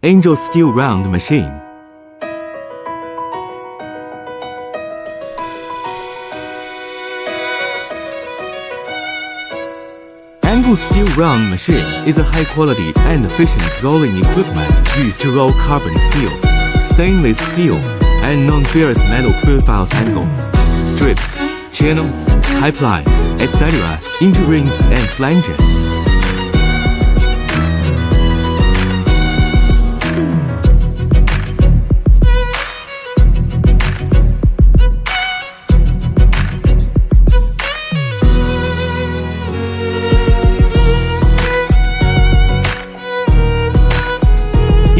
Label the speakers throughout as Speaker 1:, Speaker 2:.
Speaker 1: Angel steel round machine. Angle steel round machine is a high-quality and efficient rolling equipment used to roll carbon steel, stainless steel, and non-ferrous metal profiles angles, strips, channels, pipelines, etc. into rings and flanges.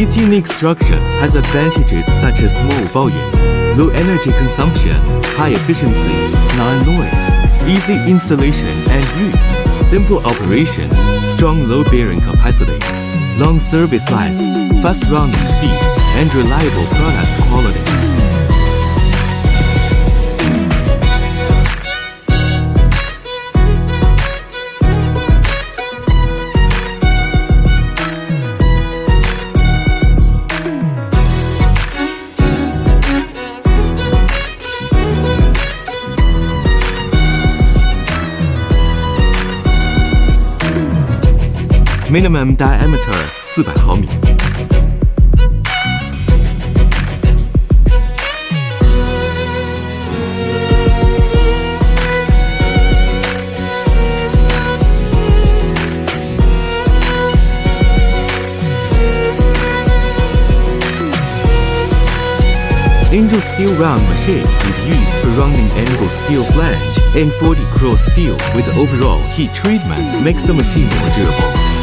Speaker 1: Its unique structure has advantages such as small volume, low energy consumption, high efficiency, non-noise, easy installation and use, simple operation, strong load-bearing capacity, long service life, fast running speed, and reliable product quality. Minimum diameter 400毫米。Angel steel round machine is used for rounding angle steel flange and 40 cross steel with overall heat treatment makes the machine more durable.